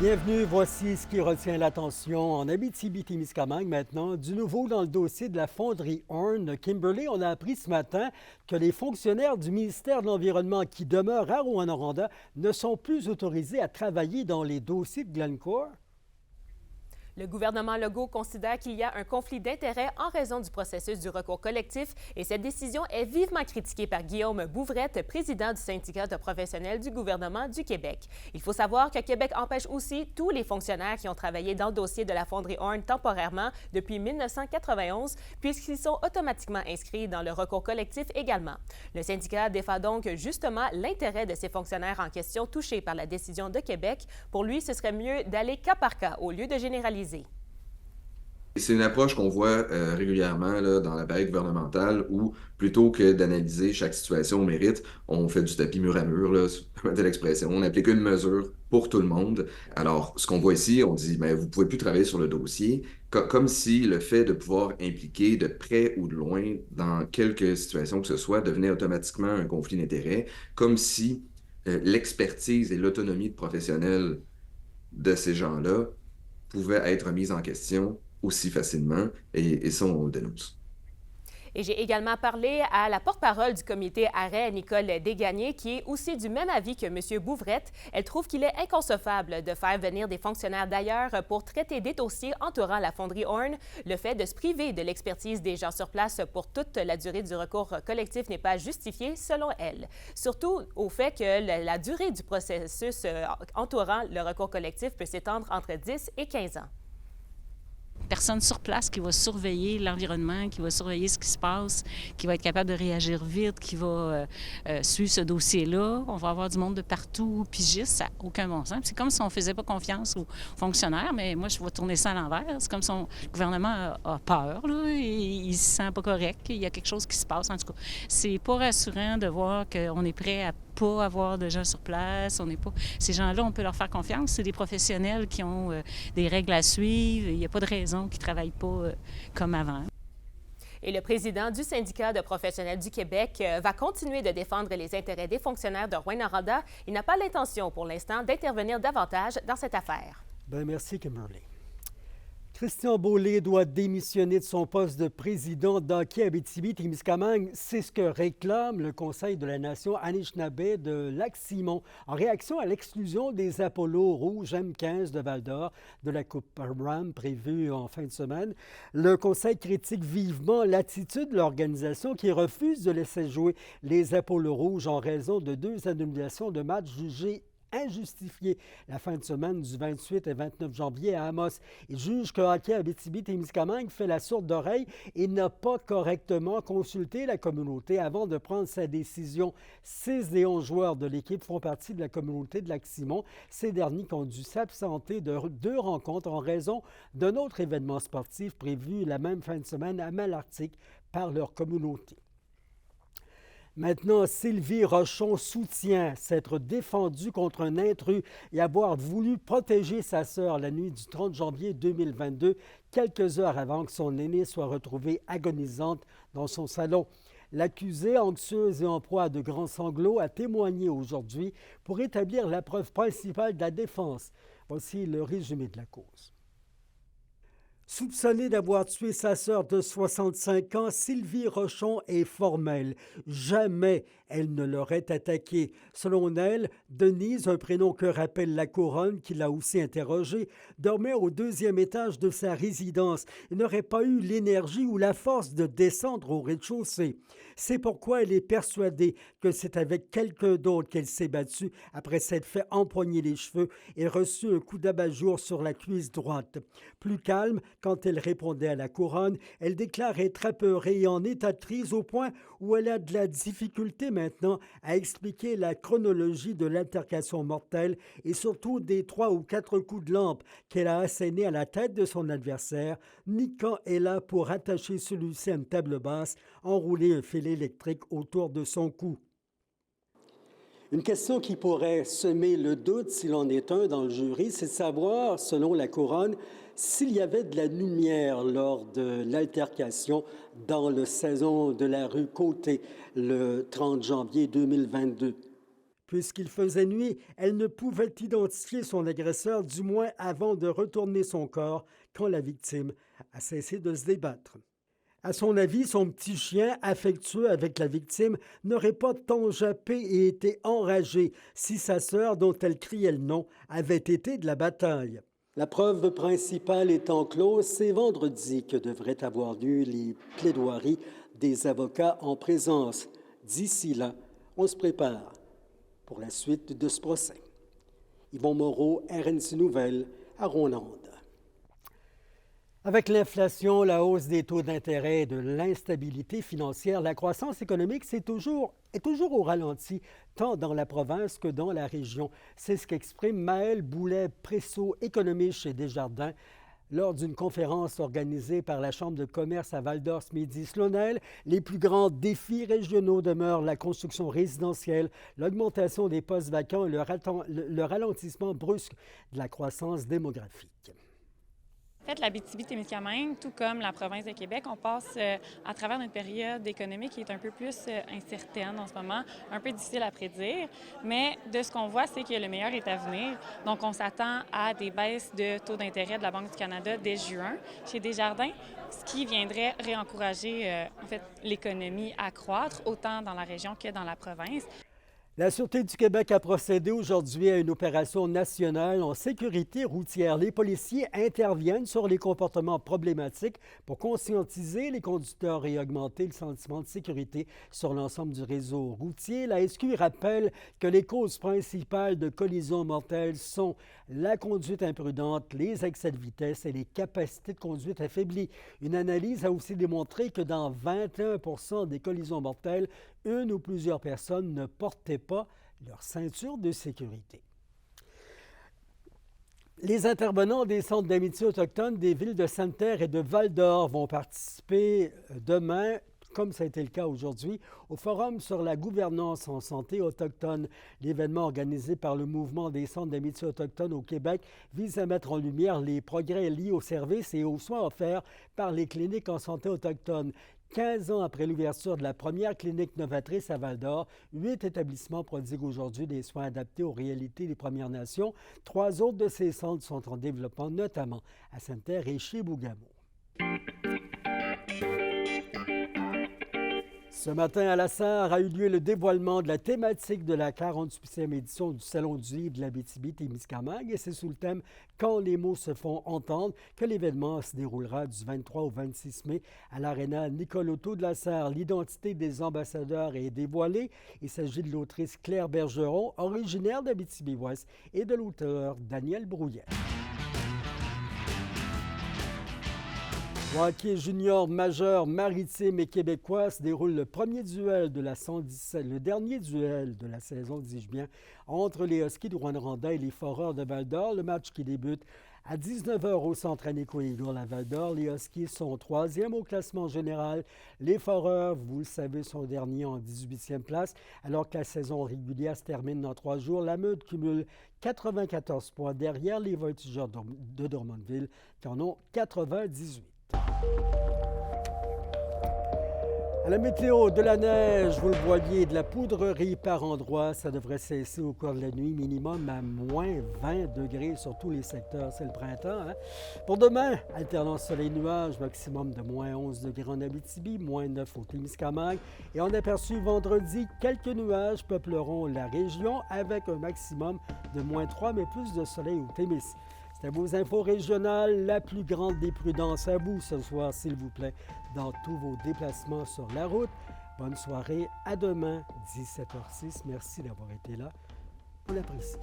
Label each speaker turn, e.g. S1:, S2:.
S1: Bienvenue, voici ce qui retient l'attention en Abitibi-Témiscamingue maintenant. Du nouveau dans le dossier de la fonderie Horn. Kimberly, on a appris ce matin que les fonctionnaires du ministère de l'Environnement qui demeurent à Rouyn-Noranda ne sont plus autorisés à travailler dans les dossiers de Glencore.
S2: Le gouvernement Legault considère qu'il y a un conflit d'intérêts en raison du processus du recours collectif et cette décision est vivement critiquée par Guillaume Bouvrette, président du syndicat de professionnels du gouvernement du Québec. Il faut savoir que Québec empêche aussi tous les fonctionnaires qui ont travaillé dans le dossier de la fonderie Horn temporairement depuis 1991, puisqu'ils sont automatiquement inscrits dans le recours collectif également. Le syndicat défend donc justement l'intérêt de ces fonctionnaires en question touchés par la décision de Québec. Pour lui, ce serait mieux d'aller cas par cas au lieu de généraliser.
S3: C'est une approche qu'on voit régulièrement là, dans l'appareil gouvernemental où, plutôt que d'analyser chaque situation au mérite, on fait du tapis mur à mur, là, si vous permettez l'expression. On applique une mesure pour tout le monde. Alors, ce qu'on voit ici, on dit, ben, vous ne pouvez plus travailler sur le dossier, comme si le fait de pouvoir impliquer de près ou de loin dans quelque situation que ce soit devenait automatiquement un conflit d'intérêts, comme si l'expertise et l'autonomie de professionnels de ces gens-là pouvaient être mises en question aussi facilement, et ça, on le dénonce.
S2: Et j'ai également parlé à la porte-parole du comité arrêt, Nicole Desgagnés, qui est aussi du même avis que M. Bouvrette. Elle trouve qu'il est inconcevable de faire venir des fonctionnaires d'ailleurs pour traiter des dossiers entourant la fonderie Horn. Le fait de se priver de l'expertise des gens sur place pour toute la durée du recours collectif n'est pas justifié, selon elle. Surtout au fait que la durée du processus entourant le recours collectif peut s'étendre entre 10 et 15 ans.
S4: Personne sur place qui va surveiller l'environnement, qui va surveiller ce qui se passe, qui va être capable de réagir vite, qui va suivre ce dossier-là. On va avoir du monde de partout, pigistes, ça n'a aucun bon sens. C'est comme si on ne faisait pas confiance aux fonctionnaires, mais moi, je vais tourner ça à l'envers. C'est comme si le gouvernement a peur, là, et il ne se sent pas correct, qu'il y a quelque chose qui se passe. En tout cas, c'est pas rassurant de voir qu'on est prêt à pas avoir de gens sur place. On n'est pas... Ces gens-là, on peut leur faire confiance. C'est des professionnels qui ont des règles à suivre. Il n'y a pas de raison qu'ils ne travaillent pas comme avant.
S2: Et le président du syndicat de professionnels du Québec va continuer de défendre les intérêts des fonctionnaires de Rouyn-Noranda. Il n'a pas l'intention pour l'instant d'intervenir davantage dans cette affaire.
S1: Bien, merci, Kimberly. Christian Beaulieu doit démissionner de son poste de président d'Hockey Abitibi-Témiscamingue. C'est ce que réclame le Conseil de la Nation Anishinaabe de Lac-Simon en réaction à l'exclusion des Apollos rouges M15 de Val-d'Or de la Coupe Ram prévue en fin de semaine. Le Conseil critique vivement l'attitude de l'organisation qui refuse de laisser jouer les Apollos rouges en raison de 2 annulations de matchs jugés injustifié la fin de semaine du 28 et 29 janvier à Amos. Il juge que Hockey Abitibi-Témiscamingue fait la sourde oreille et n'a pas correctement consulté la communauté avant de prendre sa décision. 6 des 11 joueurs de l'équipe font partie de la communauté de Lac-Simon. Ces derniers ont dû s'absenter de 2 rencontres en raison d'un autre événement sportif prévu la même fin de semaine à Malartic par leur communauté. Maintenant, Sylvie Rochon soutient s'être défendue contre un intrus et avoir voulu protéger sa sœur la nuit du 30 janvier 2022, quelques heures avant que son aînée soit retrouvée agonisante dans son salon. L'accusée, anxieuse et en proie à de grands sanglots, a témoigné aujourd'hui pour établir la preuve principale de la défense. Voici le résumé de la cause. Soupçonnée d'avoir tué sa sœur de 65 ans, Sylvie Rochon est formelle. Jamais elle ne l'aurait attaquée. Selon elle, Denise, un prénom que rappelle la couronne, qui l'a aussi interrogée, dormait au 2e étage de sa résidence et n'aurait pas eu l'énergie ou la force de descendre au rez-de-chaussée. C'est pourquoi elle est persuadée que c'est avec quelqu'un d'autre qu'elle s'est battue après s'être fait empoigner les cheveux et reçu un coup d'abat-jour sur la cuisse droite. Plus calme, quand elle répondait à la couronne, elle déclare être apeurée et en état de crise au point où elle a de la difficulté maintenant à expliquer la chronologie de l'altercation mortelle et surtout des 3 ou 4 coups de lampe qu'elle a assénés à la tête de son adversaire, ni quand elle a, pour attacher celui-ci à une table basse, enroulé un fil électrique autour de son cou. Une question qui pourrait semer le doute, s'il en est un dans le jury, c'est de savoir, selon la couronne, s'il y avait de la lumière lors de l'altercation dans le salon de la rue Côté le 30 janvier 2022. Puisqu'il faisait nuit, elle ne pouvait identifier son agresseur, du moins avant de retourner son corps, quand la victime a cessé de se débattre. À son avis, son petit chien, affectueux avec la victime, n'aurait pas tant jappé et été enragé si sa sœur, dont elle criait le nom, avait été de la bataille. La preuve principale étant close, c'est vendredi que devraient avoir lieu les plaidoiries des avocats en présence. D'ici là, on se prépare pour la suite de ce procès. Yvon Moreau, RNC Nouvelles, à Ronde. Avec l'inflation, la hausse des taux d'intérêt et de l'instabilité financière, la croissance économique est toujours au ralenti, tant dans la province que dans la région. C'est ce qu'exprime Maël Boulet-Presso, économiste chez Desjardins, lors d'une conférence organisée par la Chambre de commerce à Val-d'Or-Midi-Slonel. Les plus grands défis régionaux demeurent la construction résidentielle, l'augmentation des postes vacants et le ralentissement brusque de la croissance démographique.
S5: En fait, l'Abitibi-Témiscamingue, tout comme la province de Québec, on passe à travers une période économique qui est un peu plus incertaine en ce moment, un peu difficile à prédire. Mais de ce qu'on voit, c'est que le meilleur est à venir. Donc, on s'attend à des baisses de taux d'intérêt de la Banque du Canada dès juin chez Desjardins, ce qui viendrait réencourager l'économie à croître, autant dans la région que dans la province.
S1: La Sûreté du Québec a procédé aujourd'hui à une opération nationale en sécurité routière. Les policiers interviennent sur les comportements problématiques pour conscientiser les conducteurs et augmenter le sentiment de sécurité sur l'ensemble du réseau routier. La SQ rappelle que les causes principales de collisions mortelles sont la conduite imprudente, les excès de vitesse et les capacités de conduite affaiblies. Une analyse a aussi démontré que dans 21% des collisions mortelles, une ou plusieurs personnes ne portaient pas leur ceinture de sécurité. Les intervenants des centres d'amitié autochtones des villes de Sainte-Terre et de Val-d'Or vont participer demain, comme ça a été le cas aujourd'hui, au Forum sur la gouvernance en santé autochtone. L'événement organisé par le Mouvement des centres d'amitié autochtones au Québec vise à mettre en lumière les progrès liés aux services et aux soins offerts par les cliniques en santé autochtone. 15 ans après l'ouverture de la première clinique novatrice à Val-d'Or, 8 établissements prodiguent aujourd'hui des soins adaptés aux réalités des Premières Nations. 3 autres de ces centres sont en développement, notamment à Sainte-Terre et Chibougamau. Ce matin, à la Sarre, a eu lieu le dévoilement de la thématique de la 48e édition du Salon du livre de l'Abitibi-Témiscamingue et c'est sous le thème « Quand les mots se font entendre » que l'événement se déroulera du 23 au 26 mai à l'Aréna Nicole-Otto de la Sarre. L'identité des ambassadeurs est dévoilée. Il s'agit de l'autrice Claire Bergeron, originaire d'Abitibi-Ouest, et de l'auteur Daniel Brouillette. Au hockey junior majeur maritime et québécois se déroule le dernier duel de la saison, dis-je bien, entre les Huskies de Rouyn-Noranda et les Foreurs de Val-d'Or. Le match qui débute à 19h au centre Annico-Eagle à Val-d'Or. Les Huskies sont 3e au classement général. Les Foreurs, vous le savez, sont derniers en 18e place. Alors que la saison régulière se termine dans 3 jours, la Meute cumule 94 points derrière les Voltigeurs de Drummondville qui en ont 98. À la météo, de la neige, vous le voyez, de la poudrerie par endroits. Ça devrait cesser au cours de la nuit, minimum à moins 20 degrés sur tous les secteurs. C'est le printemps, hein? Pour demain, alternance soleil-nuage, maximum de moins 11 degrés en Abitibi, moins 9 au Témiscamingue. Et on aperçut vendredi, quelques nuages peupleront la région avec un maximum de moins 3, mais plus de soleil au Témis. C'était vos infos régionales, la plus grande des prudences à vous ce soir, s'il vous plaît, dans tous vos déplacements sur la route. Bonne soirée, à demain, 17h06. Merci d'avoir été là. On l'apprécie.